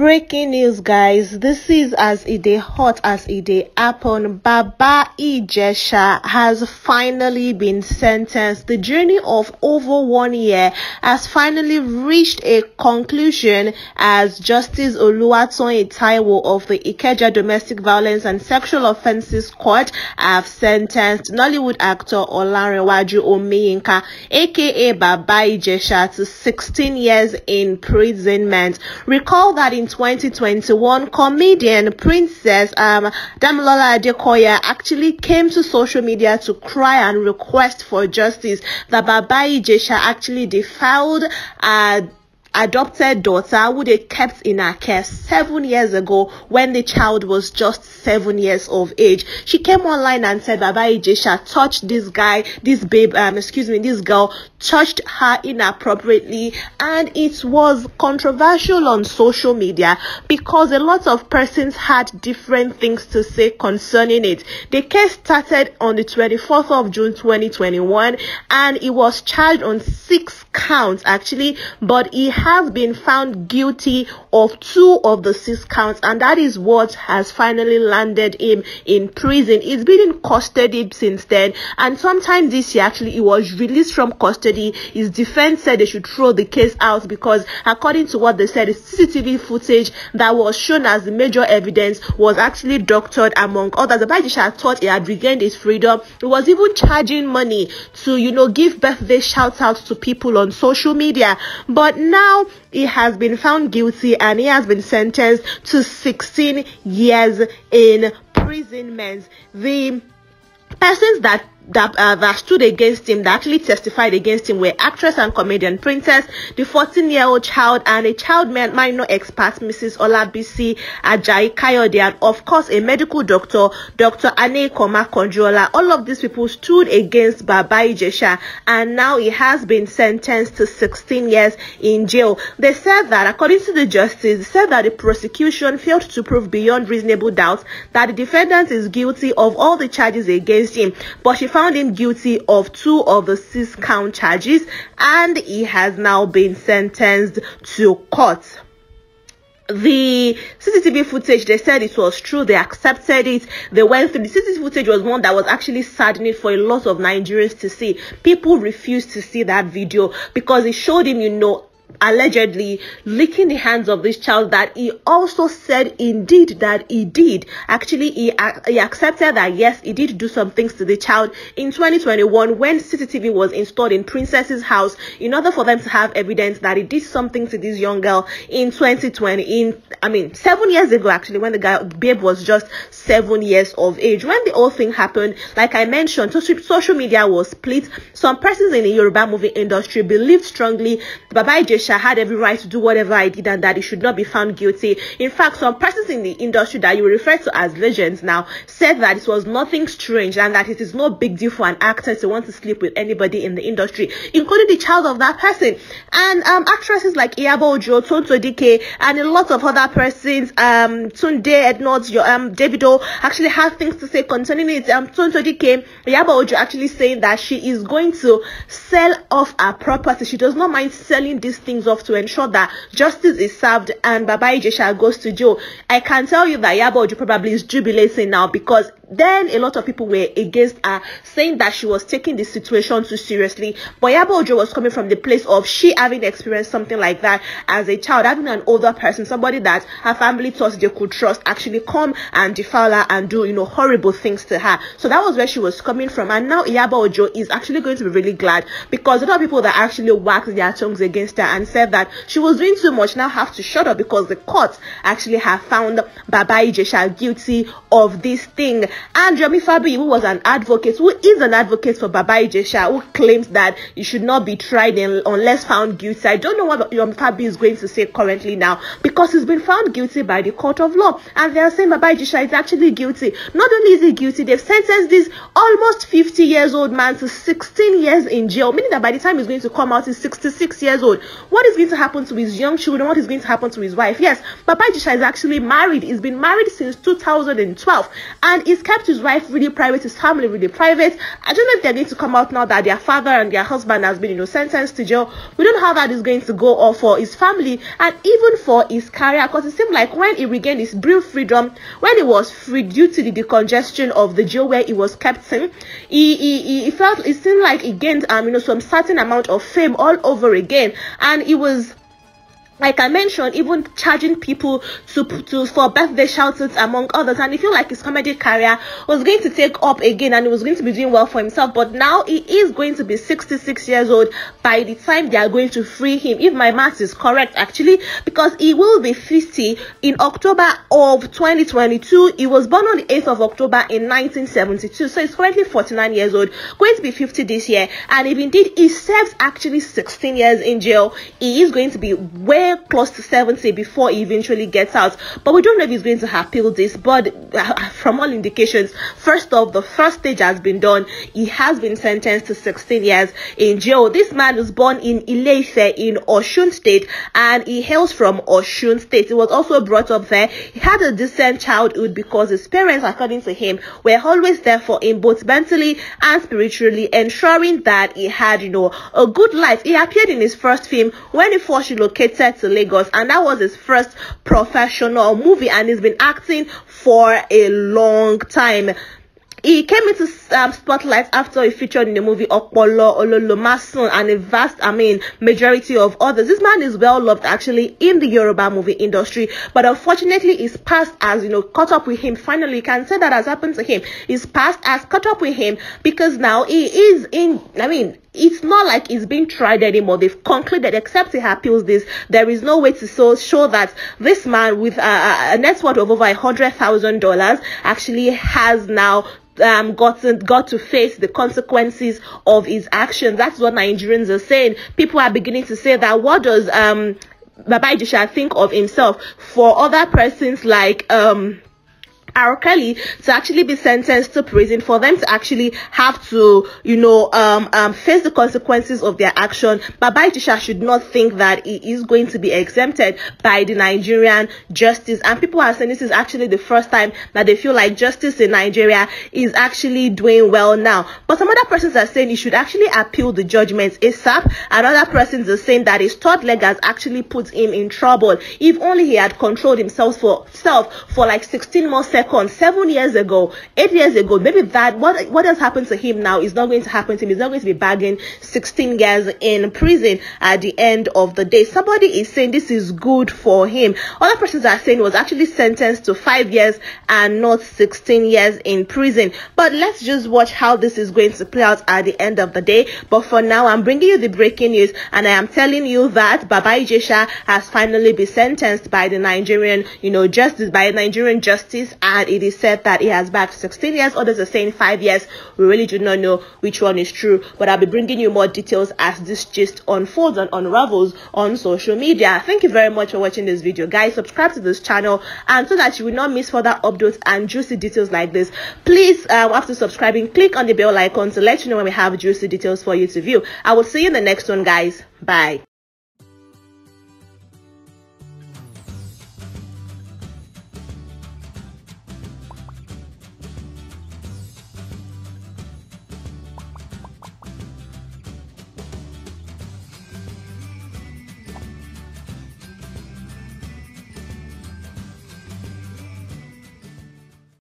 Breaking news, guys. This is as it dey hot as it dey happen. Baba IJESHA has finally been sentenced. The journey of over 1 year has finally reached a conclusion as Justice Oluwatoyin Taiwo of the Ikeja Domestic Violence and Sexual Offences Court have sentenced Nollywood actor Olanrewaju Omiyinka, aka Baba IJESHA, to 16 years imprisonment. Recall that in 2021, comedian Princess Damilola Adekoya actually came to social media to cry and request for justice. The Baba IJESHA actually defiled adopted daughter who they kept in her care 7 years ago when the child was just 7 years of age. She came online and said Baba IJESHA touched this girl touched her inappropriately, and it was controversial on social media because a lot of persons had different things to say concerning it. The case started on the 24th of June 2021 and it was charged on 6 counts actually, but he has been found guilty of 2 of the 6 counts, and that is what has finally landed him in prison. He's been in custody since then, and sometime this year actually he was released from custody. His defense said they should throw the case out because according to what they said, the CCTV footage that was shown as the major evidence was actually doctored among others. The Baba IJESHA thought he had regained his freedom. He was even charging money to give birthday shout outs to people on social media, but now he has been found guilty and he has been sentenced to 16 years in imprisonment. The persons that stood against him, that actually testified against him, were actress and comedian Princess, the 14-year-old child, and a child minor expert, Mrs. Olabisi Ajayi Kayode, and of course a medical doctor, Dr. Ane Koma Konjola. All of these people stood against Baba IJESHA, and now he has been sentenced to 16 years in jail. They said that, according to the justice, they said that the prosecution failed to prove beyond reasonable doubt that the defendant is guilty of all the charges against him, but she found him guilty of 2 of the 6 count charges, and he has now been sentenced to court. The CCTV footage, they said it was true, they accepted it, they went through. The CCTV footage was one that was actually saddening for a lot of Nigerians to see. People refused to see that video because it showed him, allegedly licking the hands of this child, that he also said indeed that he did. Actually, he accepted that yes, he did do some things to the child in 2021 when CCTV was installed in Princess's house in order for them to have evidence that he did something to this young girl in 2020. 7 years ago actually, when the babe was just 7 years of age. When the whole thing happened, like I mentioned, social media was split. Some persons in the Yoruba movie industry believed strongly Baba IJESHA had every right to do whatever I did and that he should not be found guilty. In fact, some persons in the industry that you refer to as legends now said that it was nothing strange and that it is no big deal for an actor to want to sleep with anybody in the industry, including the child of that person. And actresses like Iyabo Ojo, Tonto Dike, and a lot of other persons, Tunde Ednot, Davido, actually have things to say concerning it. Tonto Dike, Iyabo Ojo actually saying that she is going to sell off her property. She does not mind selling these things off to ensure that justice is served and Baba IJESHA goes to jail. I can tell you that Iyabo Ojo probably is jubilating now, because then a lot of people were against her, saying that she was taking the situation too seriously. But Iyabo Ojo was coming from the place of she having experienced something like that as a child, having an older person, somebody that her family thought they could trust, actually come and defile her and do horrible things to her. So that was where she was coming from. And now Iyabo Ojo is actually going to be really glad, because a lot of people that actually wagged their tongues against her and said that she was doing too much now have to shut up, because the court actually have found Baba IJESHA guilty of this thing. And Yomi Fabi, who was an advocate, who is an advocate for Baba IJESHA, who claims that he should not be tried unless found guilty. I don't know what Yomi Fabi is going to say currently now, because he's been found guilty by the court of law, and they are saying Baba IJESHA is actually guilty. Not only is he guilty, they've sentenced this almost 50 years old man to 16 years in jail, meaning that by the time he's going to come out, he's 66 years old, what is going to happen to his young children? What is going to happen to his wife? Yes, Baba IJESHA is actually married. He's been married since 2012, and he's kept his wife really private, his family really private. I don't know if they're going to come out now that their father and their husband has been, sentenced to jail. We don't know how that is going to go off for his family and even for his career, because it seemed like when he regained his brief freedom, when he was free due to the decongestion of the jail where he was kept in, he felt, it seemed like he gained some certain amount of fame all over again, and he was, like I mentioned, even charging people for birthday shout-outs among others. And I feel like his comedy career was going to take up again and he was going to be doing well for himself. But now he is going to be 66 years old by the time they are going to free him, if my math is correct actually, because he will be 50 in October of 2022. He was born on the 8th of October in 1972, so he's currently 49 years old, going to be 50 this year. And if indeed he serves actually 16 years in jail, he is going to be way close to 70 before he eventually gets out. But we don't know if he's going to appeal this. But from all indications, first off, the first stage has been done. He has been sentenced to 16 years in jail. This man was born in Ile-Ife in Osun State, and he hails from Osun State. He was also brought up there. He had a decent childhood because his parents, according to him, were always there for him, both mentally and spiritually, ensuring that he had, a good life. He appeared in his first film when he first relocated to Lagos, and that was his first professional movie, and he's been acting for a long time. He came into spotlight after he featured in the movie Opolo Ololomasun and a vast, majority of others. This man is well loved actually in the Yoruba movie industry, but unfortunately his past has, caught up with him. Finally, you can say that has happened to him. His past has caught up with him because now he is in, it's not like he's being tried anymore. They've concluded, except he appeals this, there is no way to show that this man with a net worth of over $100,000 actually has now got to face the consequences of his actions. That's what Nigerians are saying. People are beginning to say that, what does Baba IJESHA think of himself for other persons like R. Kelly to actually be sentenced to prison, for them to actually have to, face the consequences of their action? Baba IJESHA should not think that he is going to be exempted by the Nigerian justice. And people are saying this is actually the first time that they feel like justice in Nigeria is actually doing well now. But some other persons are saying he should actually appeal the judgment ASAP. And other persons are saying that his third leg has actually put him in trouble. If only he had controlled himself for like 16 more seconds 7 years ago, 8 years ago, maybe that what has happened to him now is not going to happen to him. He's not going to be bagging 16 years in prison at the end of the day. Somebody is saying this is good for him. Other persons are saying he was actually sentenced to 5 years and not 16 years in prison. But let's just watch how this is going to play out at the end of the day. But for now, I'm bringing you the breaking news, and I am telling you that Baba IJESHA has finally been sentenced by the Nigerian, justice, and it is said that he has bagged 16 years. Others are saying 5 years. We really do not know which one is true, but I'll be bringing you more details as this gist unfolds and unravels on social media. Thank you very much for watching this video, guys. Subscribe to this channel, and so that you will not miss further updates and juicy details like this, please, after subscribing, click on the bell icon to let you know when we have juicy details for you to view. I will see you in the next one, guys. Bye.